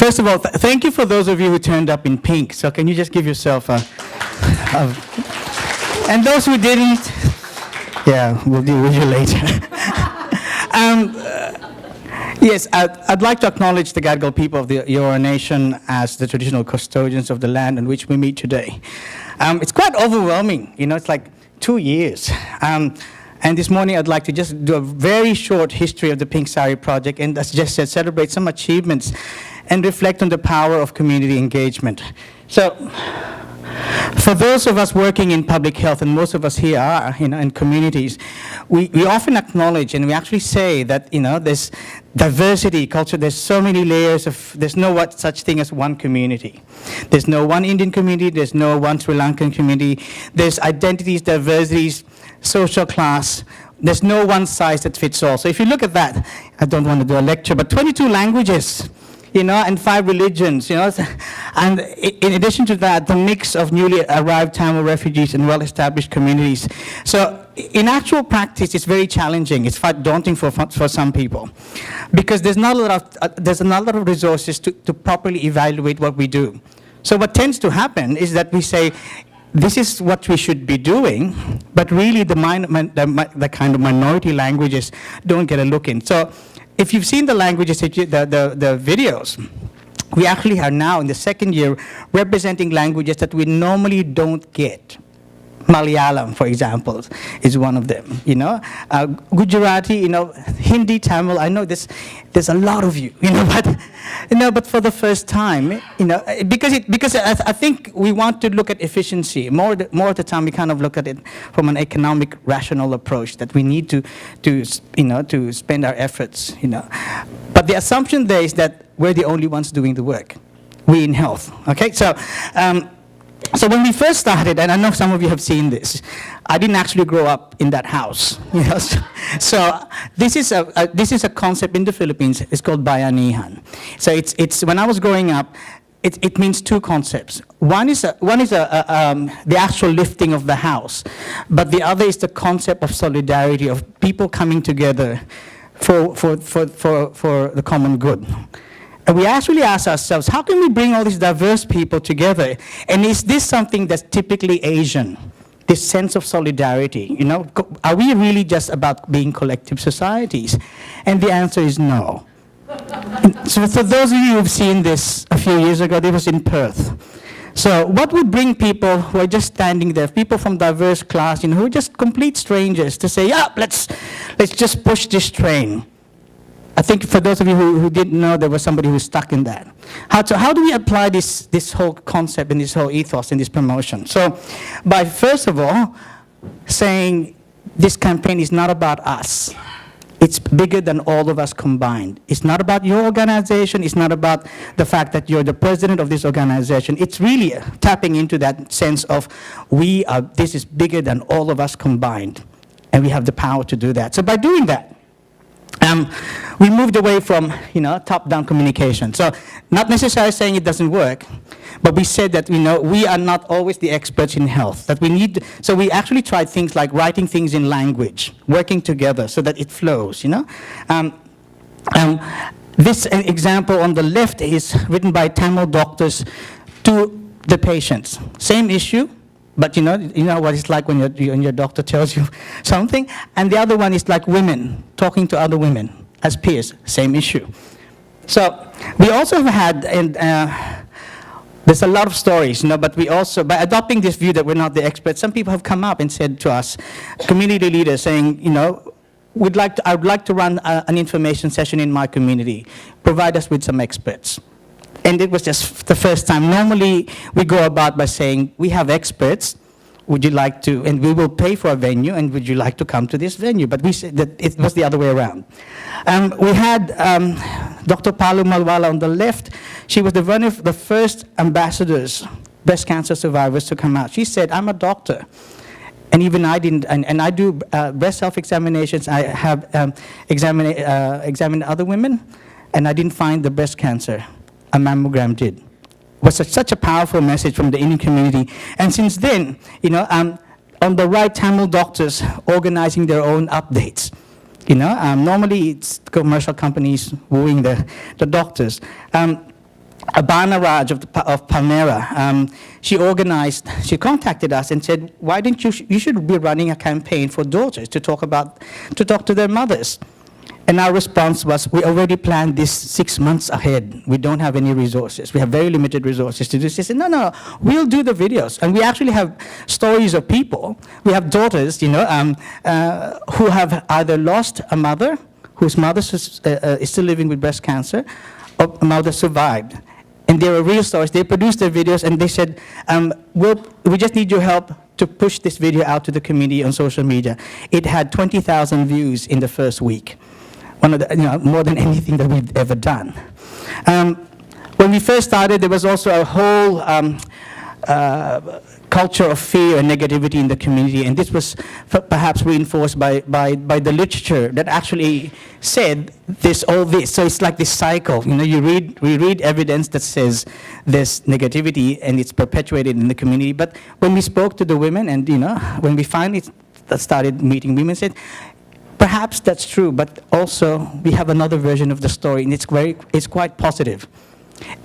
First of all, thank you for those of you who turned up in pink. So can you just give yourself a and those who didn't, yeah, we'll deal with you later. Yes, I'd like to acknowledge the Gadigal people of the Eora Nation as the traditional custodians of the land on which we meet today. It's quite overwhelming, it's like 2 years. And this morning I'd like to just do a very short history of the Pink Sari project and, as just said, celebrate some achievements and reflect on the power of community engagement. So, for those of us working in public health, and most of us here are, in communities, we often acknowledge and we actually say that, there's diversity, culture, there's so many layers there's no such thing as one community. There's no one Indian community, there's no one Sri Lankan community, there's identities, diversities, social class. There's no one size that fits all. So if you look at that, I don't want to do a lecture, but 22 languages, and 5 religions, and in addition to that, the mix of newly arrived Tamil refugees and well-established communities. So in actual practice, it's very challenging. It's quite daunting for some people, because there's not a lot of resources to properly evaluate what we do. So what tends to happen is that we say, this is what we should be doing, but really the kind of minority languages don't get a look in. So if you've seen the languages, the videos, we actually are now in the second year representing languages that we normally don't get. Malayalam, for example, is one of them. Gujarati, Hindi, Tamil. I know there's a lot of you, but for the first time, because I think we want to look at efficiency more at the time. We kind of look at it from an economic, rational approach that we need to spend our efforts. But the assumption there is that we're the only ones doing the work. We in health. Okay, so. So when we first started, and I know some of you have seen this, I didn't actually grow up in that house. So this is a concept in the Philippines. It's called bayanihan. So it's when I was growing up, it means 2 concepts. One is the actual lifting of the house, but the other is the concept of solidarity, of people coming together for the common good. And we actually ask ourselves, how can we bring all these diverse people together? And is this something that's typically Asian? This sense of solidarity, Are we really just about being collective societies? And the answer is no. So for those of you who've seen this a few years ago, this was in Perth. So what would bring people who are just standing there, people from diverse class, who are just complete strangers, to say, yeah, let's just push this train. I think for those of you who didn't know, there was somebody who was stuck in that. How do we apply this whole concept and this whole ethos in this promotion? So by first of all saying this campaign is not about us. It's bigger than all of us combined. It's not about your organization. It's not about the fact that you're the president of this organization. It's really tapping into that sense of this is bigger than all of us combined. And we have the power to do that. So by doing that, we moved away from, top-down communication. So not necessarily saying it doesn't work, but we said that, we are not always the experts in health. So we actually tried things like writing things in language, working together so that it flows, This example on the left is written by Tamil doctors to the patients. Same issue. But you know what it's like when your doctor tells you something. And the other one is like women talking to other women as peers, same issue. So we also have had, and there's a lot of stories, but we also, by adopting this view that we're not the experts, some people have come up and said to us, community leaders saying, I would like to run an information session in my community. Provide us with some experts. And it was just the first time. Normally, we go about by saying, we have experts, would you like to, and we will pay for a venue, and would you like to come to this venue? But we said that it was the other way around. We had Dr. Palu Malwala on the left. She was one of the first ambassadors, breast cancer survivors, to come out. She said, I'm a doctor. And even I didn't, and I do breast self-examinations. I have examined other women, and I didn't find the breast cancer. A mammogram did. Was such a powerful message from the Indian community. And since then, on the right, Tamil doctors organizing their own updates. Normally it's commercial companies wooing the doctors. Abana Raj of Palmyra, she contacted us and said, why didn't you should be running a campaign for daughters to talk to their mothers. And our response was, we already planned this 6 months ahead. We don't have any resources. We have very limited resources to do this. They said, no, we'll do the videos. And we actually have stories of people. We have daughters, who have either lost a mother, whose mother is still living with breast cancer, or a mother survived. And they were real stories. They produced their videos, and they said, we just need your help to push this video out to the community on social media. It had 20,000 views in the first week. One of the, more than anything that we've ever done. When we first started, there was also a whole culture of fear and negativity in the community, and this was perhaps reinforced by the literature that actually said all this. So it's like this cycle. We read evidence that says there's negativity, and it's perpetuated in the community. But when we spoke to the women, and when we finally started meeting women, said, perhaps that's true, but also we have another version of the story, and it's quite positive.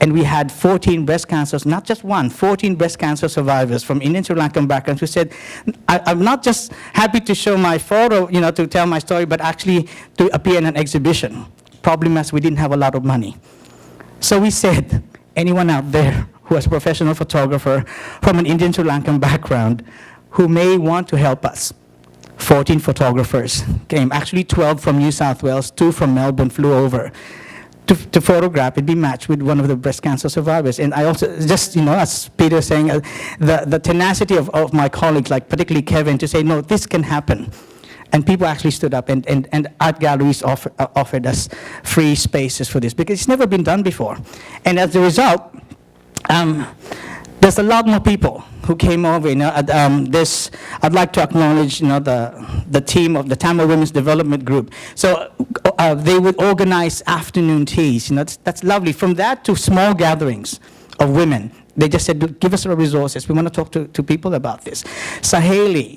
And we had 14 breast cancers, not just one, 14 breast cancer survivors from Indian Sri Lankan backgrounds who said, I'm not just happy to show my photo, to tell my story, but actually to appear in an exhibition. Problem is we didn't have a lot of money. So we said, anyone out there who is a professional photographer from an Indian Sri Lankan background who may want to help us, 14 photographers came, actually 12 from New South Wales, 2 from Melbourne flew over to photograph and be matched with one of the breast cancer survivors. And I also, just, as Peter was saying, the tenacity of my colleagues, like particularly Kevin, to say, no, this can happen. And people actually stood up, and art galleries offered us free spaces for this, because it's never been done before. And as a result, there's a lot more people who came over. I'd like to acknowledge, the team of the Tamil Women's Development Group. So they would organize afternoon teas. That's lovely. From that to small gatherings of women. They just said, give us the resources. We want to talk to people about this. Saheli,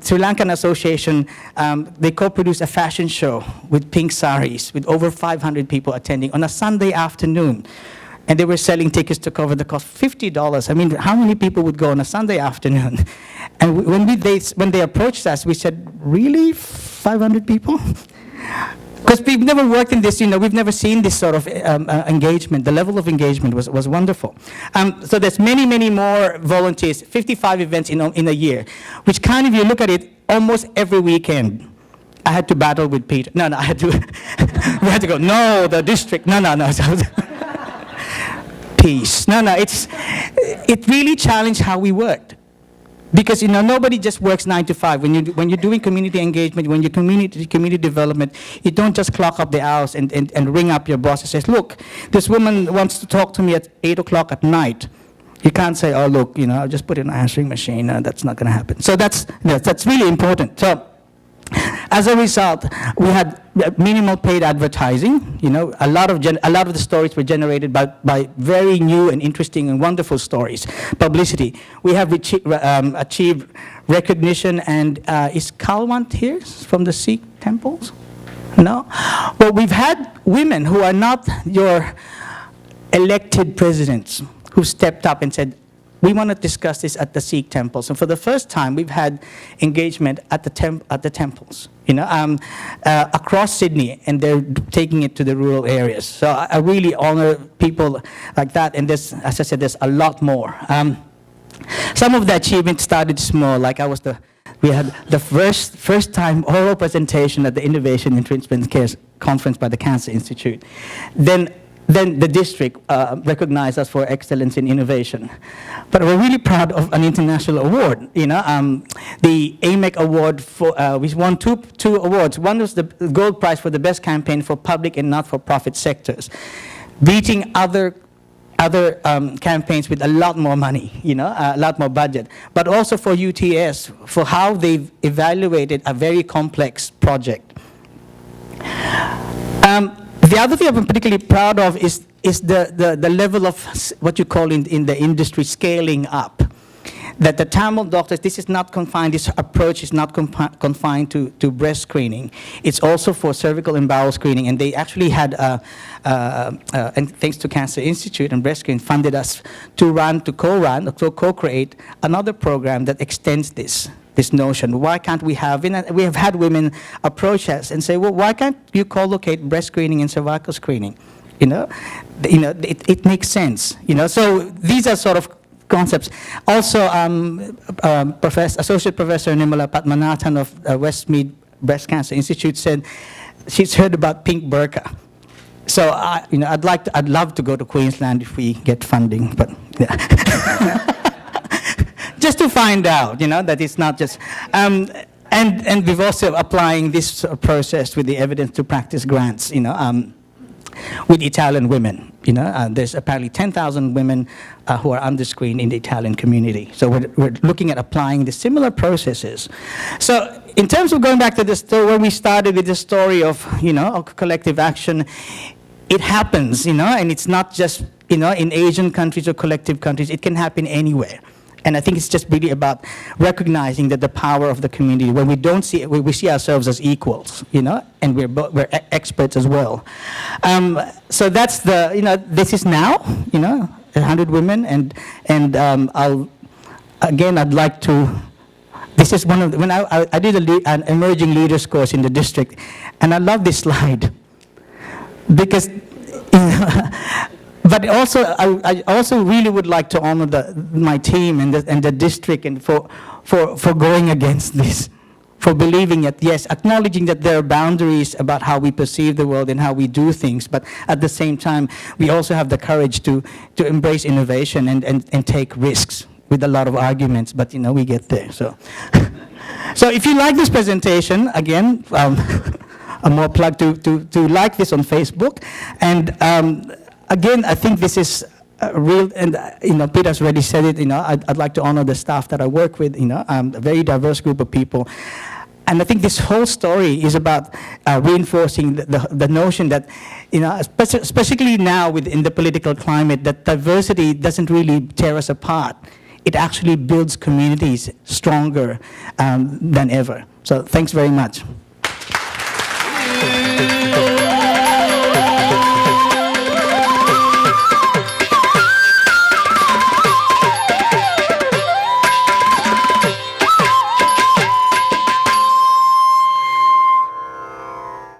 Sri Lankan Association, they co-produced a fashion show with pink saris, with over 500 people attending on a Sunday afternoon. And they were selling tickets to cover the cost, $50. I mean, how many people would go on a Sunday afternoon? And when they approached us, we said, really, 500 people? Because we've never worked in this, we've never seen this sort of engagement. The level of engagement was wonderful. So there's many, many more volunteers, 55 events in a year, which kind of, you look at it, almost every weekend. I had to battle with Peter. No, I had to, we had to go, no, the district, no. Peace. No, it really challenged how we worked. Because nobody just works 9 to 5. When you're doing community engagement, when you're community development, you don't just clock up the hours and ring up your boss and says, look, this woman wants to talk to me at 8 o'clock at night. You can't say, oh look, I'll just put in an answering machine. That's not going to happen. So that's really important. So as a result, we had minimal paid advertising. A lot of the stories were generated by very new and interesting and wonderful stories. Publicity. We have achieved recognition, and is Kalwant here from the Sikh temples? No? Well, we've had women who are not your elected presidents who stepped up and said, we want to discuss this at the Sikh temples. And for the first time, we've had engagement at the temples, across Sydney, and they're taking it to the rural areas. So I really honor people like that. And as I said, there's a lot more. Some of the achievements started small, like we had the first time oral presentation at the Innovation in Treatment Care Conference by the Cancer Institute. Then the district recognized us for excellence in innovation. But we're really proud of an international award. The AMEC award, we won two awards. One was the gold prize for the best campaign for public and not-for-profit sectors, beating other campaigns with a lot more money, a lot more budget. But also for UTS, for how they've evaluated a very complex project. The other thing I'm particularly proud of is the level of what you call in the industry scaling up. that the Tamil doctors, this is not confined, this approach is not confined to breast screening. It's also for cervical and bowel screening. And they actually had, and thanks to Cancer Institute and Breast Screen, funded us to co-create another program that extends this notion. Why can't we have, we have had women approach us and say, well, why can't you co-locate breast screening and cervical screening? It makes sense, So these are sort of concepts. Also, Associate Professor Nimala Padmanathan of Westmead Breast Cancer Institute said she's heard about pink burqa. So, I'd love to go to Queensland if we get funding, but yeah. Just to find out, that it's not just, and we've also applying this process with the evidence to practice grants, with Italian women, there's apparently 10,000 women who are underscreened in the Italian community. So we're looking at applying the similar processes. So in terms of going back to the story, where we started with the story of, of collective action, it happens, and it's not just, in Asian countries or collective countries, it can happen anywhere. And I think it's just really about recognizing that the power of the community, when we don't see it, we see ourselves as equals, and we're experts as well. So that's this is now, 100 women, and I'd like to. This is one of when I did an emerging leaders course in the district, and I love this slide because. But also, I also really would like to honor my team and the district and for going against this, for believing it, yes, acknowledging that there are boundaries about how we perceive the world and how we do things, but at the same time, we also have the courage to embrace innovation and take risks with a lot of arguments, but we get there. So, so if you like this presentation, again, a more plug to like this on Facebook, and again, I think this is real, and Peter's already said it. I'd like to honor the staff that I work with. A very diverse group of people, and I think this whole story is about reinforcing the notion that, especially now in the political climate, that diversity doesn't really tear us apart. It actually builds communities stronger than ever. So thanks very much.